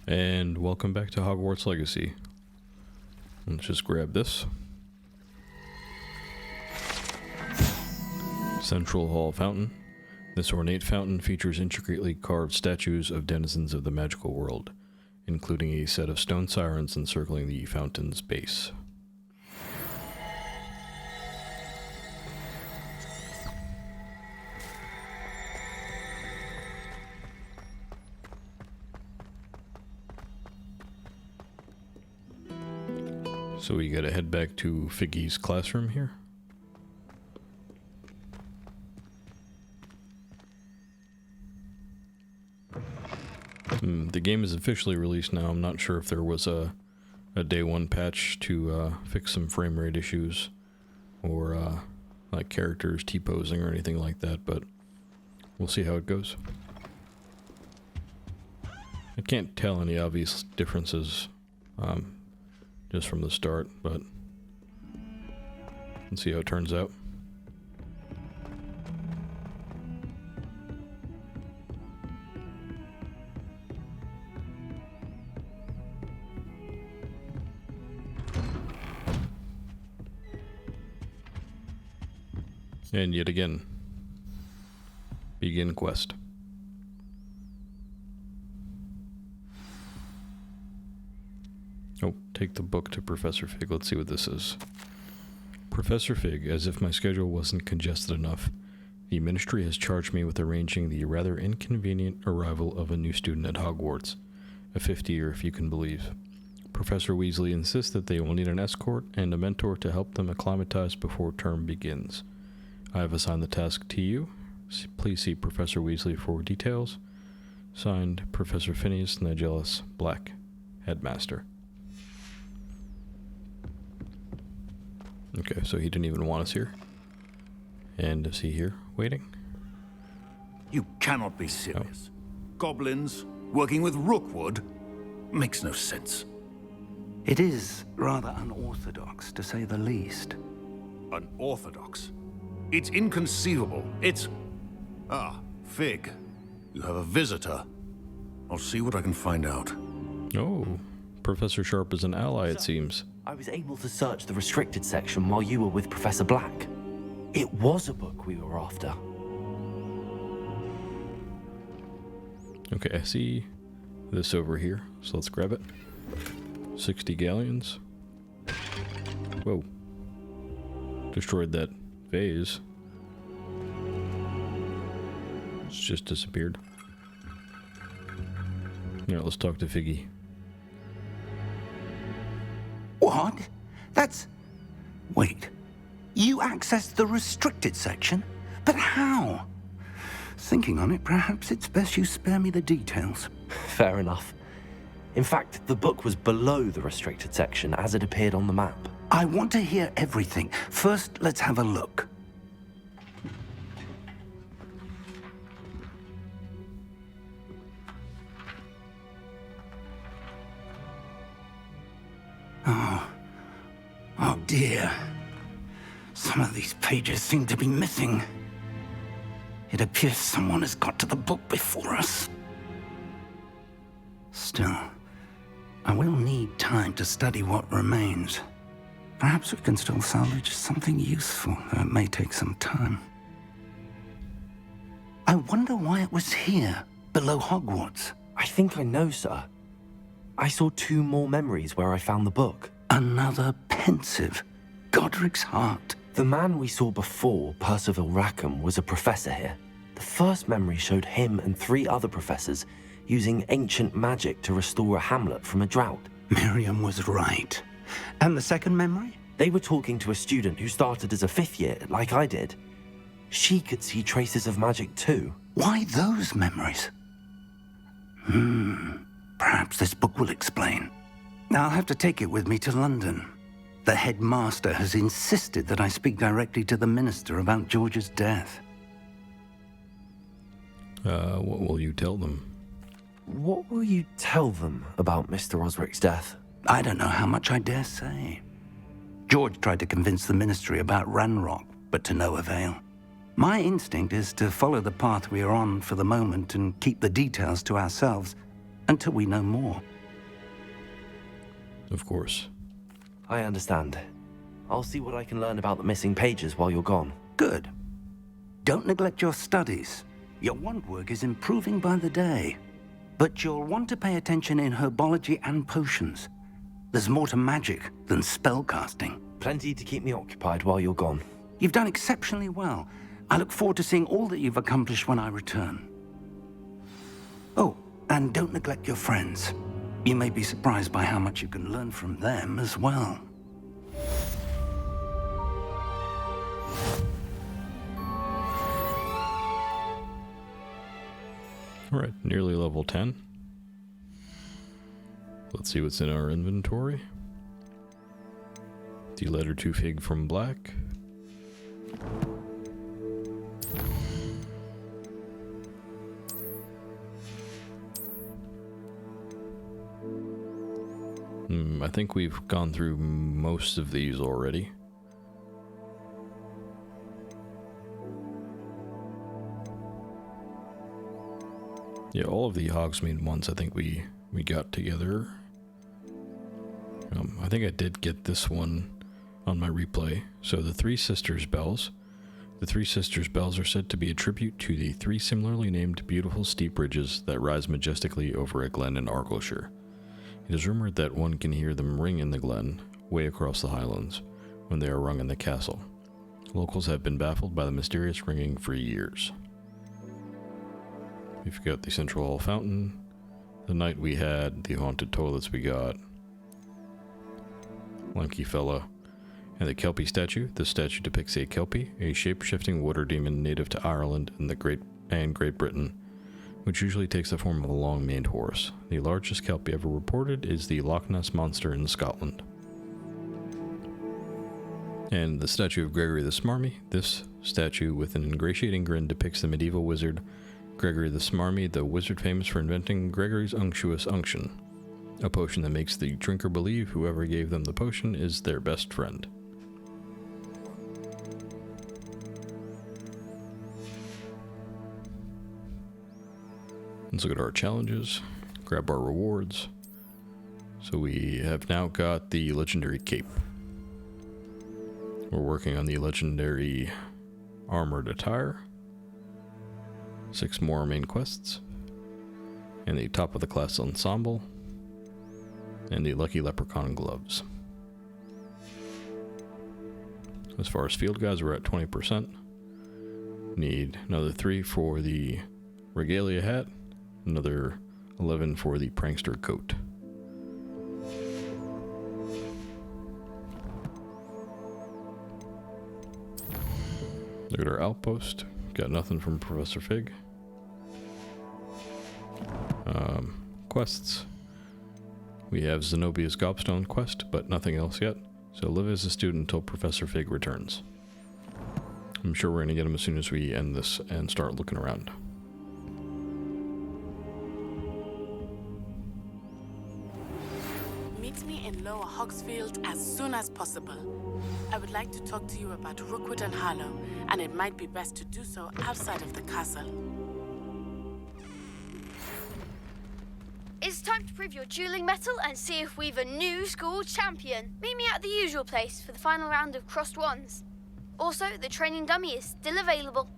And welcome back to Hogwarts Legacy. Let's just grab this. Central Hall Fountain. This ornate fountain features intricately carved statues of denizens of the magical world, including a set of stone sirens encircling the fountain's base. So we gotta head back to Figgy's classroom here. The game is officially released now. I'm not sure if there was a day one patch to fix some frame rate issues or like characters T-posing or anything like that, but we'll see how it goes. I can't tell any obvious differences just from the start, but let's see how it turns out. And yet again, begin quest. Oh, take the book to Professor Fig. Let's see what this is. Professor Fig, as if my schedule wasn't congested enough, the Ministry has charged me with arranging the rather inconvenient arrival of a new student at Hogwarts, a fifth year if you can believe. Professor Weasley insists that they will need an escort and a mentor to help them acclimatize before term begins. I have assigned the task to you. Please see Professor Weasley for details. Signed, Professor Phineas Nigellus Black, Headmaster. Okay, so he didn't even want us here. And is he here, waiting? You cannot be serious. Goblins working with Rookwood makes no sense. It is rather unorthodox, to say the least. Unorthodox? It's inconceivable. It's... Ah, Fig. You have a visitor. I'll see what I can find out. Oh, Professor Sharp is an ally, it seems. I was able to search the restricted section while you were with Professor Black. It was a book we were after. Okay, I see this over here, so let's grab it. 60 galleons. Whoa. Destroyed that vase. It's just disappeared. Yeah, let's talk to Figgy. What? That's... Wait. You accessed the restricted section? But how? Thinking on it, perhaps it's best you spare me the details. Fair enough. In fact, the book was below the restricted section as it appeared on the map. I want to hear everything. First, let's have a look. Oh dear. Some of these pages seem to be missing. It appears someone has got to the book before us. Still, I will need time to study what remains. Perhaps we can still salvage something useful, though it may take some time. I wonder why it was here, below Hogwarts. I think I know, sir. I saw 2 more memories where I found the book. Another pensive. Godric's heart. The man we saw before, Percival Rackham, was a professor here. The first memory showed him and 3 other professors using ancient magic to restore a hamlet from a drought. Miriam was right. And the second memory? They were talking to a student who started as a 5th year, like I did. She could see traces of magic too. Why those memories? Perhaps this book will explain. I'll have to take it with me to London. The headmaster has insisted that I speak directly to the minister about George's death. What will you tell them? What will you tell them about Mr. Osric's death? I don't know how much I dare say. George tried to convince the ministry about Ranrock, but to no avail. My instinct is to follow the path we are on for the moment and keep the details to ourselves until we know more. Of course. I understand. I'll see what I can learn about the missing pages while you're gone. Good. Don't neglect your studies. Your wand work is improving by the day. But you'll want to pay attention in herbology and potions. There's more to magic than spellcasting. Plenty to keep me occupied while you're gone. You've done exceptionally well. I look forward to seeing all that you've accomplished when I return. Oh, and don't neglect your friends. You may be surprised by how much you can learn from them as well. Alright, nearly level 10. Let's see what's in our inventory. The letter to Fig from Black. I think we've gone through most of these already. Yeah, all of the Hogsmeade ones I think we got together. I think I did get this one on my replay. So the Three Sisters Bells. The Three Sisters Bells are said to be a tribute to the three similarly named beautiful steep bridges that rise majestically over a glen in Argyllshire. It is rumored that one can hear them ring in the glen, way across the highlands, when they are rung in the castle. Locals have been baffled by the mysterious ringing for years. We've got the Central Hall Fountain. The night we had, the haunted toilets we got. Lanky Fella. And the Kelpie statue. This statue depicts a Kelpie, a shape-shifting water demon native to Ireland and Great Britain, which usually takes the form of a long-maned horse. The largest Kelpie ever reported is the Loch Ness Monster in Scotland. And the statue of Gregory the Smarmy. This statue, with an ingratiating grin, depicts the medieval wizard Gregory the Smarmy, the wizard famous for inventing Gregory's Unctuous Unction, a potion that makes the drinker believe whoever gave them the potion is their best friend. Let's look at our challenges, grab our rewards. So we have now got the legendary cape. We're working on the legendary armored attire. 6 more main quests. And the top of the class ensemble. And the lucky leprechaun gloves. As far as field guides, we're at 20%. Need another 3 for the regalia hat. Another 11 for the prankster coat. Look at our outpost. Got nothing from Professor Fig. Quests. We have Zenobia's Gobstone quest, but nothing else yet. So live as a student until Professor Fig returns. I'm sure we're going to get him as soon as we end this and start looking around. Meet me in Lower Hogsfield as soon as possible. I would like to talk to you about Rookwood and Harlow, and it might be best to do so outside of the castle. It's time to prove your dueling mettle and see if we've a new school champion. Meet me at the usual place for the final round of crossed wands. Also, the training dummy is still available.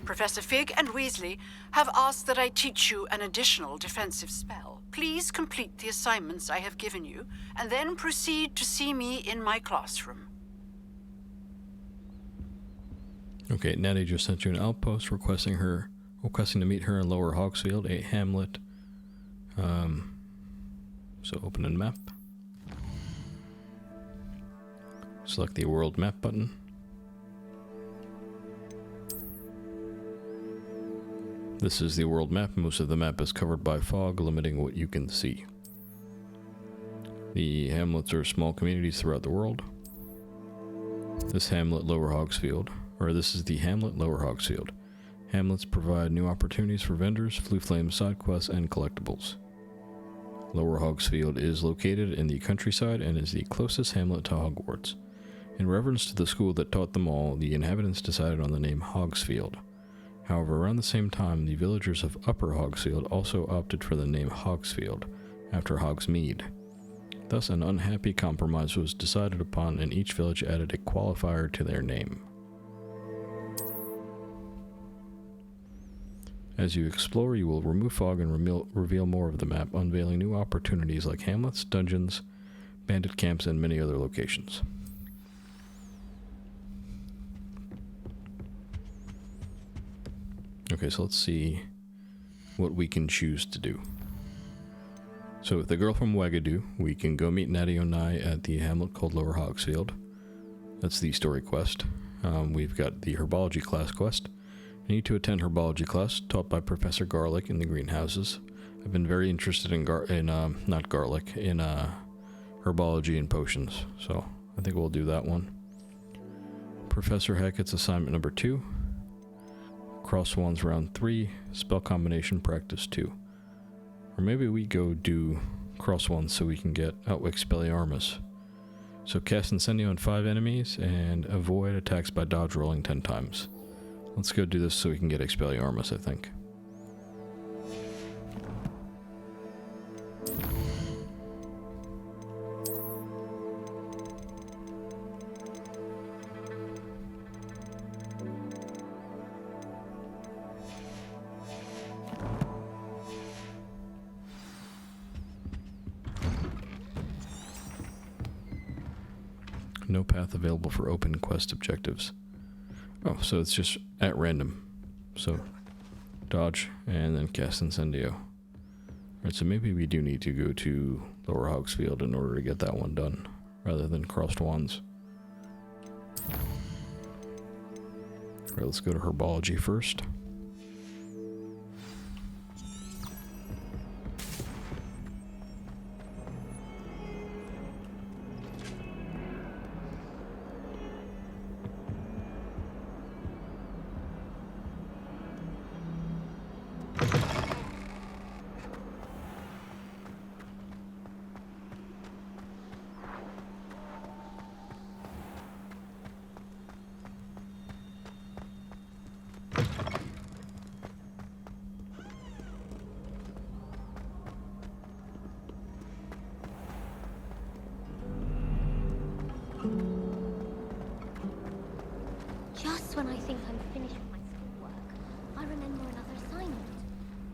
Professor Fig and Weasley have asked that I teach you an additional defensive spell. Please complete the assignments I have given you, and then proceed to see me in my classroom. Okay, Natty just sent you an outpost requesting to meet her in Lower Hogsfield, a hamlet. So open a map. Select the world map button. This is the world map. Most of the map is covered by fog, limiting what you can see. The hamlets are small communities throughout the world. This is the hamlet Lower Hogsfield. Hamlets provide new opportunities for vendors, Floo Flame side quests, and collectibles. Lower Hogsfield is located in the countryside and is the closest hamlet to Hogwarts. In reverence to the school that taught them all, the inhabitants decided on the name Hogsfield. However, around the same time, the villagers of Upper Hogsfield also opted for the name Hogsfield, after Hogsmeade. Thus, an unhappy compromise was decided upon, and each village added a qualifier to their name. As you explore, you will remove fog and reveal more of the map, unveiling new opportunities like hamlets, dungeons, bandit camps, and many other locations. Okay, so let's see what we can choose to do. So with the girl from Wagadu, we can go meet Natty Onai at the hamlet called Lower Hogsfield. That's the story quest. We've got the Herbology class quest. You need to attend Herbology class taught by Professor Garlic in the greenhouses. I've been very interested in herbology and potions, so I think we'll do that one. Professor Hackett's assignment number 2. Cross Wands round 3, spell combination practice 2. Or maybe we go do Cross Wands so we can get Expelliarmus. So cast Incendio on 5 enemies and avoid attacks by dodge rolling 10 times. Let's go do this so we can get Expelliarmus, I think. No path available for open quest objectives. Oh, so it's just at random. So, dodge, and then cast Incendio. Alright, so maybe we do need to go to Lower Hogsfield in order to get that one done, rather than Crossed Wands. Alright, let's go to Herbology first. Just when I think I'm finished with my schoolwork, I remember another assignment.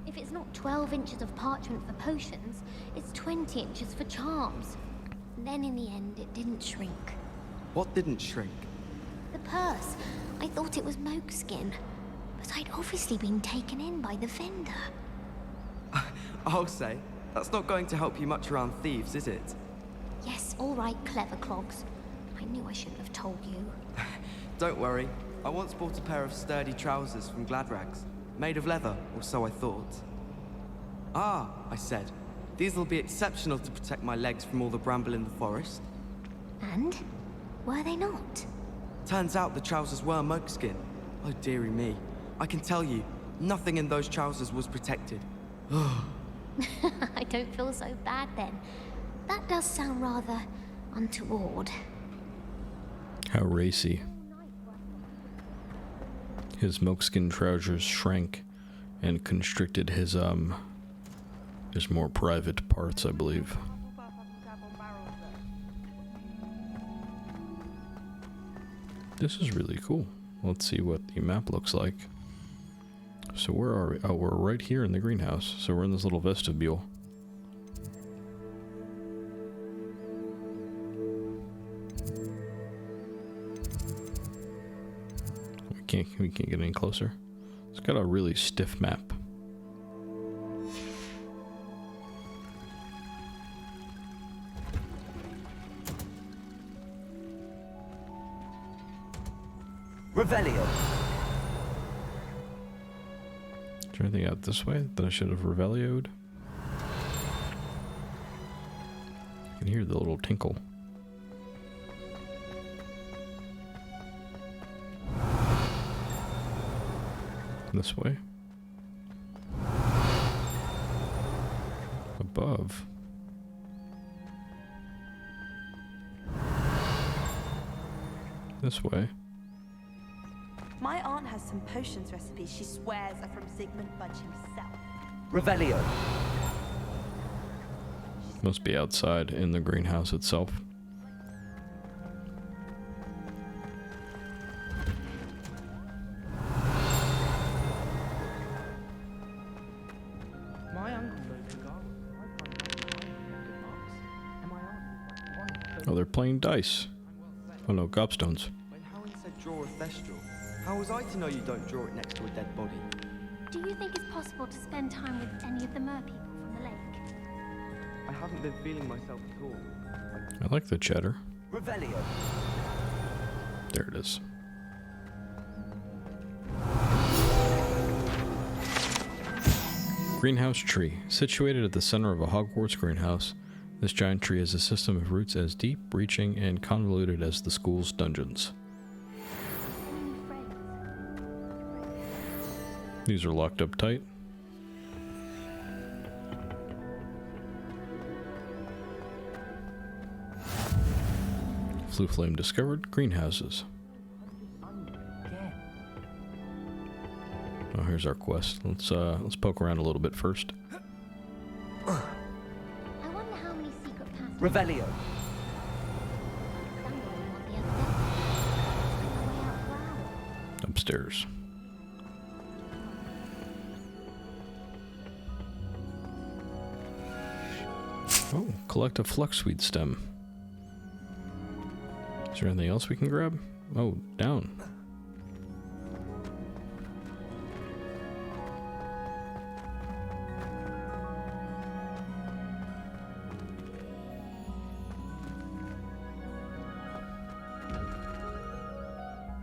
If it's not 12 inches of parchment for potions, it's 20 inches for charms. And then in the end, it didn't shrink. What didn't shrink? The purse. I thought it was moke skin. But I'd obviously been taken in by the vendor. I'll say, that's not going to help you much around thieves, is it? Yes, all right, clever clogs. I knew I shouldn't have told you. Don't worry. I once bought a pair of sturdy trousers from Gladrags, made of leather, or so I thought. Ah, I said, these will be exceptional to protect my legs from all the bramble in the forest. And? Were they not? Turns out the trousers were mokeskin. Oh dearie me. I can tell you, nothing in those trousers was protected. I don't feel so bad then. That does sound rather untoward. How racy. His mokeskin trousers shrank and constricted his more private parts, I believe. This is really cool. Let's see what the map looks like. So where are we? Oh, we're right here in the greenhouse. So we're in this little vestibule. We can't get any closer. It's got a really stiff map. Revelio. Is there anything out this way that I should have Revelio'd? I can hear the little tinkle. This way. Above. This way. My aunt has some potions recipes she swears are from Sigmund Budge himself. Revelio. Must be outside in the greenhouse itself. My uncle knows the garden. Good marks. And my aunt. Oh, they're playing dice. Oh no, gobstones. When Helen said draw a thestral, how was I to know you don't draw it next to a dead body? Do you think it's possible to spend time with any of the merpeople from the lake? I haven't been feeling myself at all. I like the cheddar. Revelio. There it is. Greenhouse tree. Situated at the center of a Hogwarts greenhouse, this giant tree has a system of roots as deep, reaching, and convoluted as the school's dungeons. Any friends? These are locked up tight. Flue flame discovered. Greenhouses. Oh, here's our quest. Let's poke around a little bit first. I wonder how many secret passages. Revelio. Stumbled on one the other day. Find my way out for hours. Upstairs. Oh, collect a fluxweed stem. Is there anything else we can grab? Oh, down.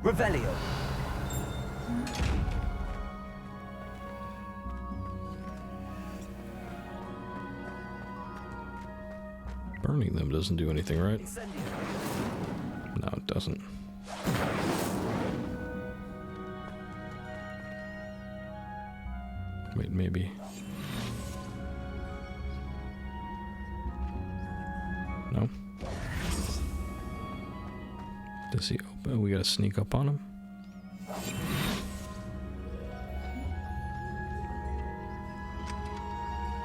Revelio. Burning them doesn't do anything, right? No, it doesn't. Wait, maybe. No? Does he open? We gotta sneak up on him?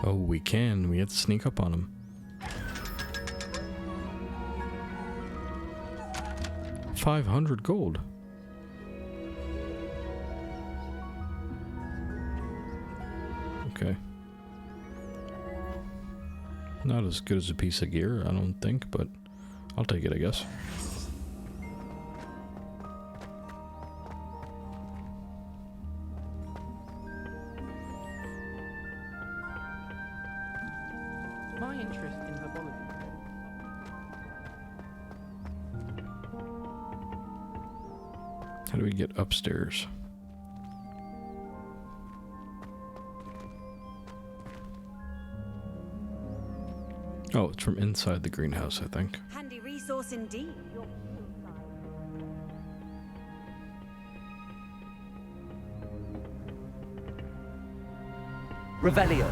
Oh, we can. We have to sneak up on him. $500 gold. Okay. Not as good as a piece of gear, I don't think, but I'll take it, I guess. My interest in herbology. How do we get upstairs? Oh, it's from inside the greenhouse, I think. Handy resource indeed. Revelio.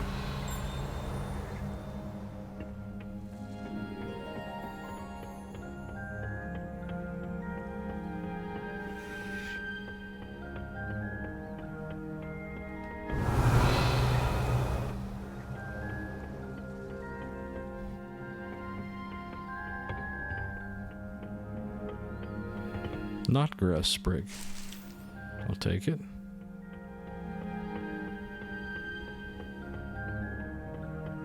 Not grass sprig. I'll take it.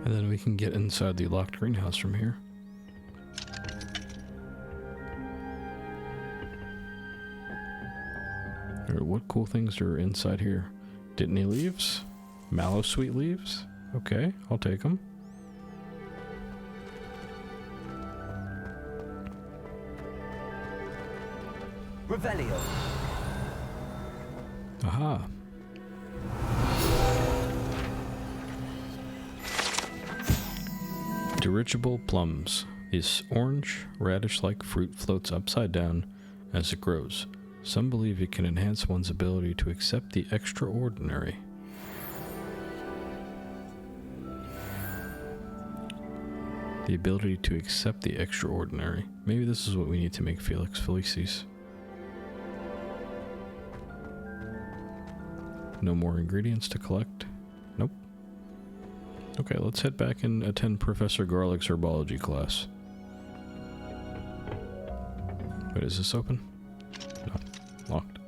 And then we can get inside the locked greenhouse from here. Alright, what cool things are inside here? Dittany leaves? Mallow sweet leaves? Okay, I'll take them. Revelio. Aha. Dirigible plums. This orange, radish-like fruit floats upside down as it grows. Some believe it can enhance one's ability to accept the extraordinary. The ability to accept the extraordinary. Maybe this is what we need to make Felix Felicis. No more ingredients to collect. Nope. Okay, let's head back and attend Professor Garlick's Herbology class. Wait, is this open? No, locked.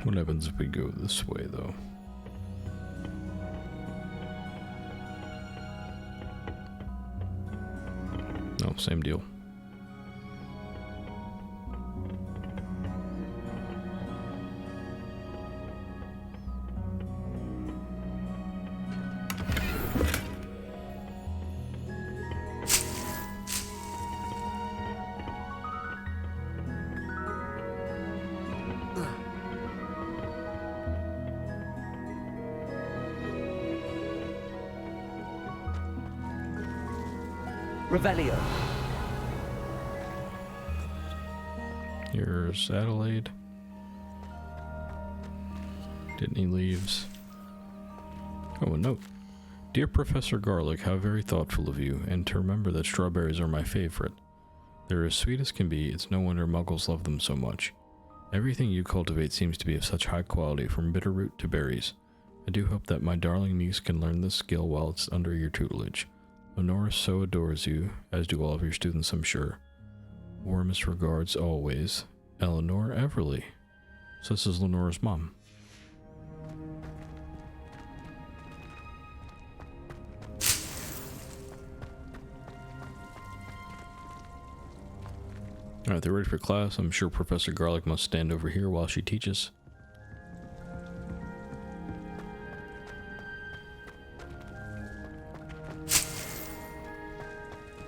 What happens if we go this way, though? No, same deal. Revelio. Here's Adelaide. Dittany leaves. Oh, a note. Dear Professor Garlick, how very thoughtful of you, and to remember that strawberries are my favorite. They're as sweet as can be, it's no wonder muggles love them so much. Everything you cultivate seems to be of such high quality, from bitterroot to berries. I do hope that my darling niece can learn this skill while it's under your tutelage. Lenora so adores you, as do all of your students, I'm sure. Warmest regards always, Eleanor Everly. So this is Lenora's mom. Alright, they're ready for class. I'm sure Professor Garlick must stand over here while she teaches.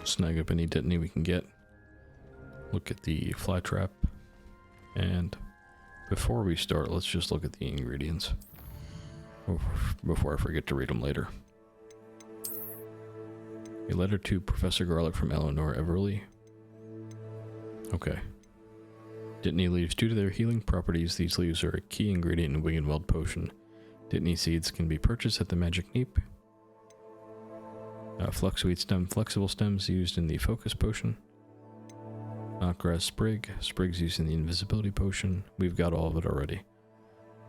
Snag up any Dittany we can get. Look at the fly trap. And before we start, let's just look at the ingredients. Before I forget to read them later. A letter to Professor Garlick from Eleanor Everly. Okay. Dittany leaves. Due to their healing properties, these leaves are a key ingredient in Wiggenweld potion. Dittany seeds can be purchased at the Magic Neep. Fluxweed stem, flexible stems used in the Focus Potion. Knotgrass sprig, sprigs used in the Invisibility Potion. We've got all of it already.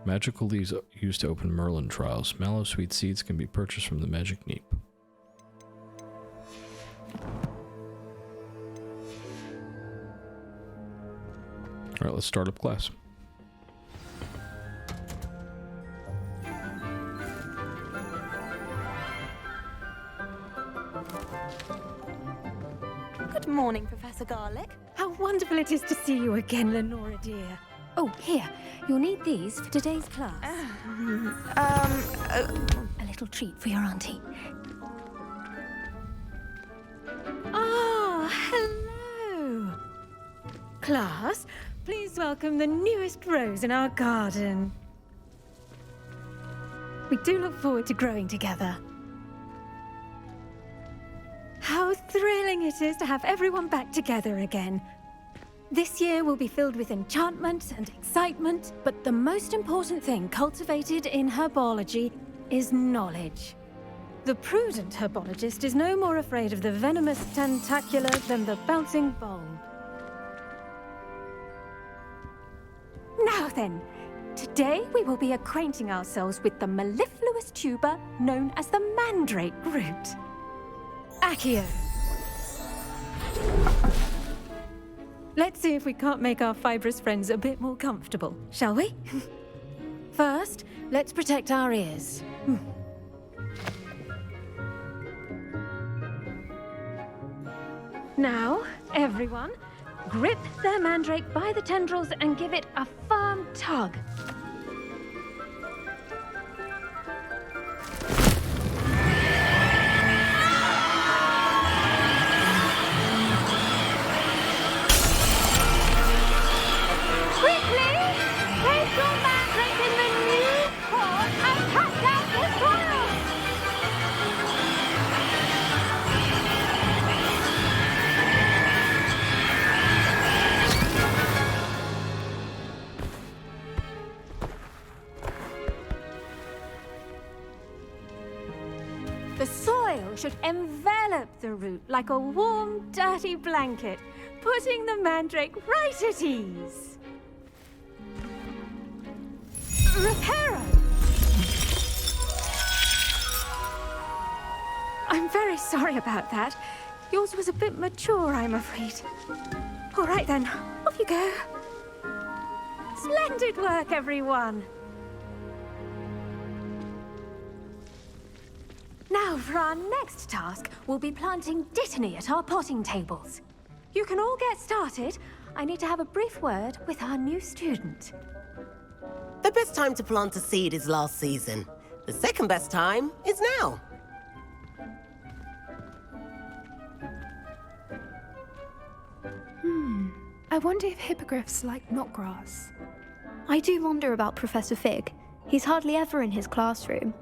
Magical leaves used to open Merlin trials. Mallow sweet seeds can be purchased from the Magic Neep. Alright, let's start up class. Good morning, Professor Garlick. How wonderful it is to see you again, Lenora dear. Oh, here. You'll need these for today's class. A little treat for your auntie. Ah, hello. Class, please welcome the newest rose in our garden. We do look forward to growing together. How thrilling it is to have everyone back together again. This year will be filled with enchantment and excitement, but the most important thing cultivated in herbology is knowledge. The prudent herbologist is no more afraid of the venomous tentacula than the bouncing bulb. Now then, today we will be acquainting ourselves with the mellifluous tuber known as the mandrake root. Accio. Let's see if we can't make our fibrous friends a bit more comfortable, shall we? First, let's protect our ears. Now, everyone, grip their mandrake by the tendrils and give it a firm tug. should envelop the root like a warm, dirty blanket, putting the mandrake right at ease. Reparo! I'm very sorry about that. Yours was a bit mature, I'm afraid. All right then, off you go. Splendid work, everyone. Now for our next task, we'll be planting Dittany at our potting tables. You can all get started. I need to have a brief word with our new student. The best time to plant a seed is last season. The second best time is now. I wonder if hippogriffs like knotgrass. I do wonder about Professor Fig. He's hardly ever in his classroom.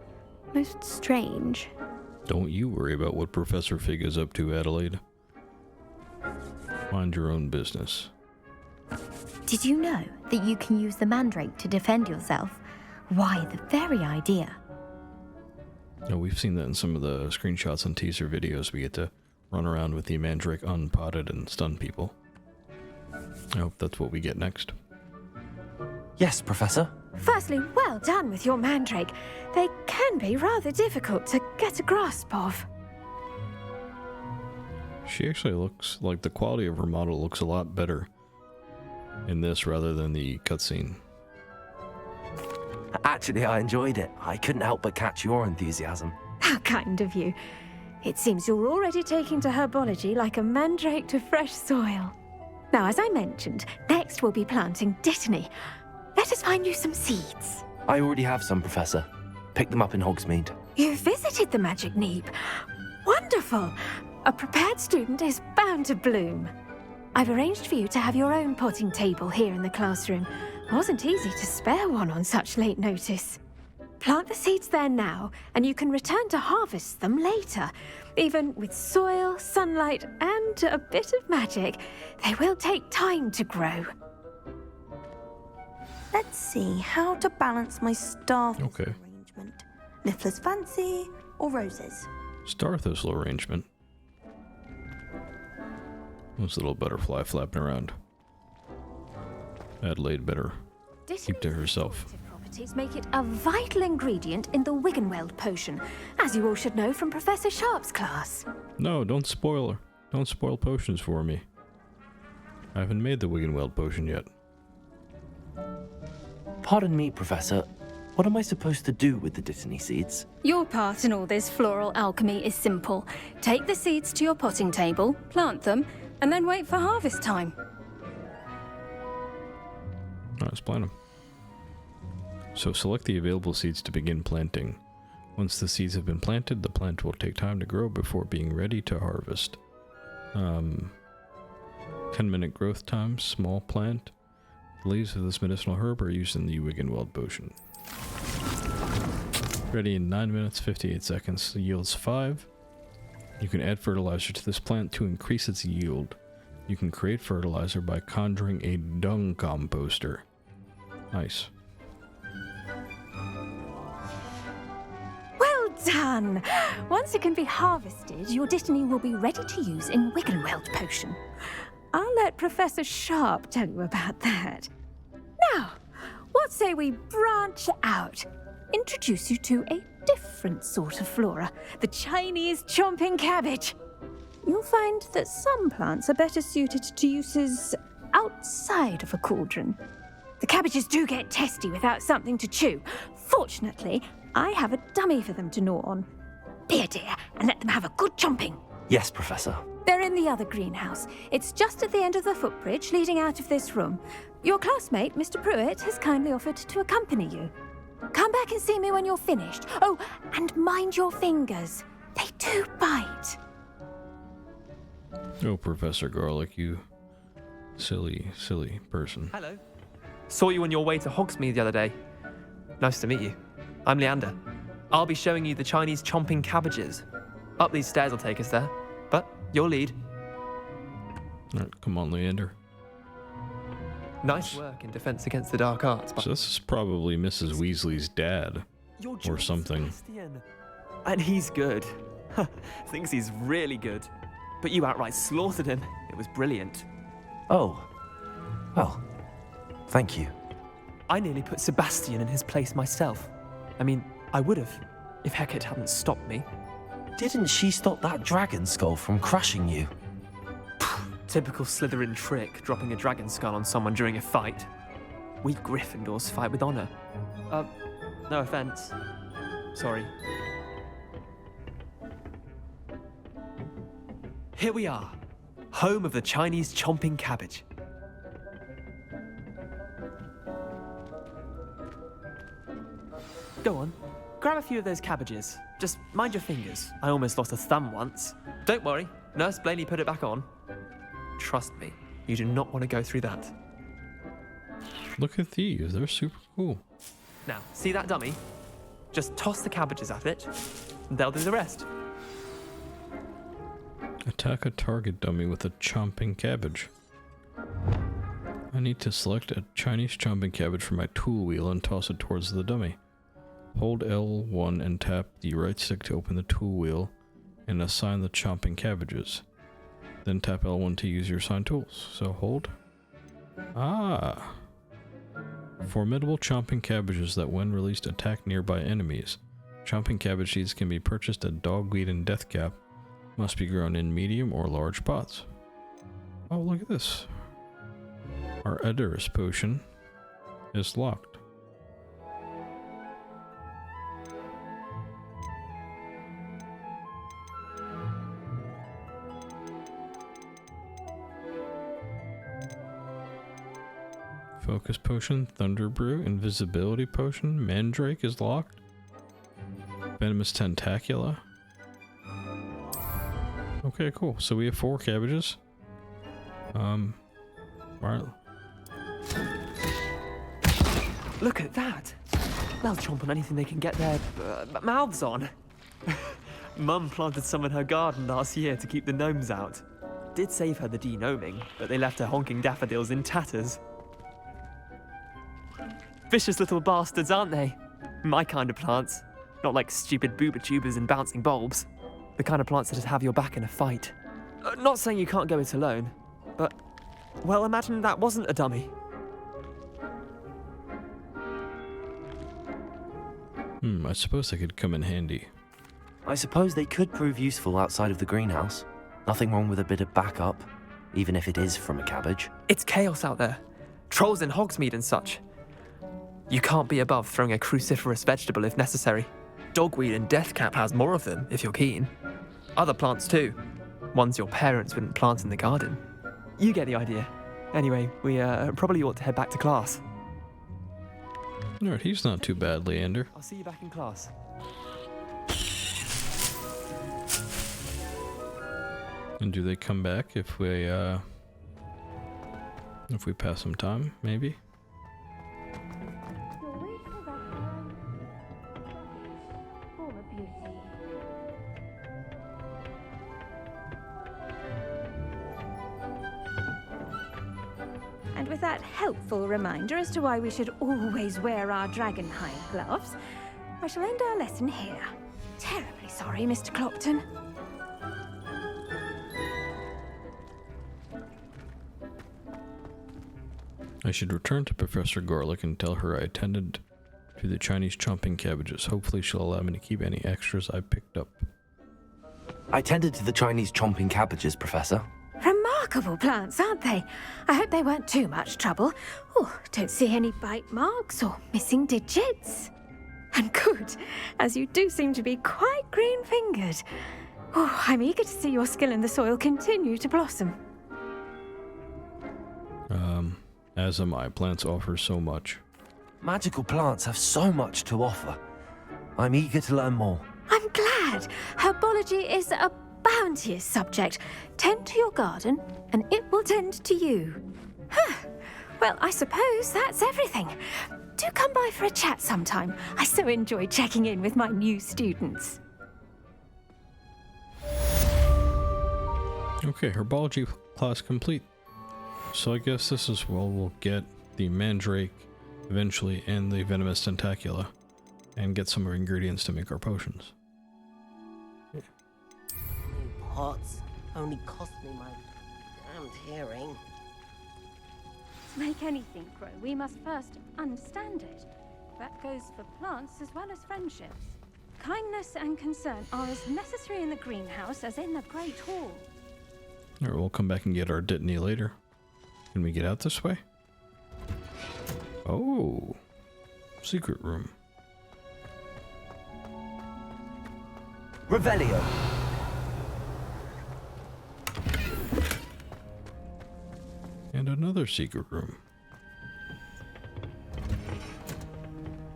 Most strange. Don't you worry about what Professor Fig is up to, Adelaide. Mind your own business. Did you know that you can use the mandrake to defend yourself? Why, the very idea. No, we've seen that in some of the screenshots and teaser videos. We get to run around with the mandrake unpotted and stun people. I hope that's what we get next. Yes, Professor. Firstly, well done with your mandrake. They can be rather difficult to get a grasp of. She actually looks like the quality of her model looks a lot better in this rather than the cutscene. Actually, I enjoyed it. I couldn't help but catch your enthusiasm. How kind of you. It seems you're already taking to herbology like a mandrake to fresh soil. Now, as I mentioned, next we'll be planting Dittany. Let us find you some seeds. I already have some, Professor. Picked them up in Hogsmeade. You visited the Magic Neep. Wonderful. A prepared student is bound to bloom. I've arranged for you to have your own potting table here in the classroom. Wasn't easy to spare one on such late notice. Plant the seeds there now, and you can return to harvest them later. Even with soil, sunlight, and a bit of magic, they will take time to grow. Let's see how to balance my star thistle arrangement. Niffler's fancy or roses? Star thistle arrangement. This little butterfly flapping around. Adelaide better keep to herself. Properties make it a vital ingredient in the Wiggenweld potion, as you all should know from Professor Sharp's class. No, don't spoil her. Don't spoil potions for me. I haven't made the Wiggenweld potion yet. Pardon me, Professor. What am I supposed to do with the Dittany seeds? Your part in all this floral alchemy is simple. Take the seeds to your potting table, plant them, and then wait for harvest time. Let's plant them. So select the available seeds to begin planting. Once the seeds have been planted, the plant will take time to grow before being ready to harvest. 10-minute growth time, small plant. The leaves of this medicinal herb are used in the Wiggenweld potion. Ready in 9 minutes 58 seconds. The yields 5. You can add fertilizer to this plant to increase its yield. You can create fertilizer by conjuring a dung composter. Nice. Well done! Once it can be harvested, your Dittany will be ready to use in Wiggenweld potion. I'll let Professor Sharp tell you about that. Now, what say we branch out? Introduce you to a different sort of flora, the Chinese chomping cabbage. You'll find that some plants are better suited to uses outside of a cauldron. The cabbages do get testy without something to chew. Fortunately, I have a dummy for them to gnaw on. Be a dear and let them have a good chomping. Yes, Professor. They're in the other greenhouse. It's just at the end of the footbridge leading out of this room. Your classmate, Mr. Pruitt, has kindly offered to accompany you. Come back and see me when you're finished. Oh, and mind your fingers. They do bite. Oh, Professor Garlic, you silly, silly person. Hello. Saw you on your way to Hogsmeade the other day. Nice to meet you. I'm Leander. I'll be showing you the Chinese chomping cabbages. Up these stairs will take us there. But your lead. Alright, come on, Leander. Nice work in Defense Against the Dark Arts. So this is probably Mrs. Weasley's dad. Or something. Sebastian. And he's good. Thinks he's really good. But you outright slaughtered him. It was brilliant. Oh. Well, thank you. I nearly put Sebastian in his place myself. I mean, I would have, if Hecate hadn't stopped me. Didn't she stop that dragon skull from crushing you? Typical Slytherin trick, dropping a dragon skull on someone during a fight. We Gryffindors fight with honor. No offense. Sorry. Here we are, home of the Chinese chomping cabbage. Go on, grab a few of those cabbages. Just mind your fingers. I almost lost a thumb once. Don't worry, Nurse Blaney put it back on. Trust me, you do not want to go through that. Look at these, they're super cool. Now, see that dummy? Just toss the cabbages at it, and they'll do the rest. Attack a target dummy with a chomping cabbage. I need to select a Chinese chomping cabbage from my tool wheel and toss it towards the dummy. Hold L1 and tap the right stick to open the tool wheel and assign the chomping cabbages. Then tap L1 to use your assigned tools. So hold. Ah! Formidable chomping cabbages that when released attack nearby enemies. Chomping cabbage seeds can be purchased at Dogweed and Deathcap. Must be grown in medium or large pots. Oh, look at this. Our Edurus potion is locked. Focus potion, Thunder Brew, Invisibility potion, Mandrake is locked. Venomous Tentacula. Okay, cool. So we have 4 cabbages. Right. Look at that! They'll chomp on anything they can get their mouths on. Mum planted some in her garden last year to keep the gnomes out. Did save her the de-gnoming, but they left her honking daffodils in tatters. Vicious little bastards, aren't they? My kind of plants. Not like stupid booba tubers and bouncing bulbs. The kind of plants that'd have your back in a fight. Not saying you can't go it alone, but, well, imagine that wasn't a dummy. I suppose they could come in handy. I suppose they could prove useful outside of the greenhouse. Nothing wrong with a bit of backup, even if it is from a cabbage. It's chaos out there. Trolls in Hogsmeade and such. You can't be above throwing a cruciferous vegetable if necessary. Dogweed and Deathcap has more of them, if you're keen. Other plants too. Ones your parents wouldn't plant in the garden. You get the idea. Anyway, we probably ought to head back to class. Alright, he's not too bad, Leander. I'll see you back in class. And do they come back if we pass some time, maybe? And with that helpful reminder as to why we should always wear our dragonhide gloves, I shall end our lesson here. Terribly sorry, Mr. Clopton. I should return to Professor Garlick and tell her I attended to the Chinese chomping cabbages. Hopefully she'll allow me to keep any extras I picked up. I tended to the Chinese chomping cabbages, Professor. Remarkable plants, aren't they? I hope they weren't too much trouble. Oh, don't see any bite marks or missing digits. And good, as you do seem to be quite green-fingered. Oh, I'm eager to see your skill in the soil continue to blossom. As am I. Plants offer so much. Magical plants have so much to offer. I'm eager to learn more. I'm glad. Herbology is a bounteous subject. Tend to your garden, and it will tend to you. Well, I suppose that's everything. Do come by for a chat sometime. I so enjoy checking in with my new students. Okay, Herbology class complete. So I guess this is where we'll get the Mandrake eventually and the Venomous Tentacula and get some ingredients to make our potions. pots. Only cost me my damned hearing. To make anything grow, we must first understand it. That goes for plants as well as friendships. Kindness and concern are as necessary in the greenhouse as in the Great Hall. Alright, we'll come back and get our Dittany later. Can we get out this way? Oh, secret room. Revelio. And another secret room.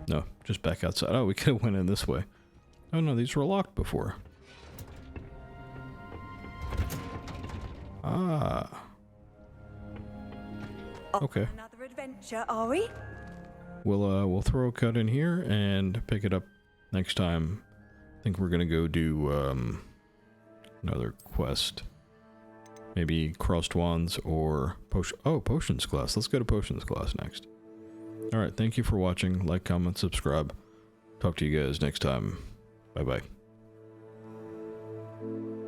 No, just back outside. Oh, we could have went in this way. Oh no, these were locked before. Ah. Okay. Another adventure, are we? We'll throw a cut in here and pick it up next time. I think we're gonna go do another quest. Maybe crossed wands or potions class. Let's go to potions class next. Alright, thank you for watching. Like, comment, subscribe. Talk to you guys next time. Bye bye.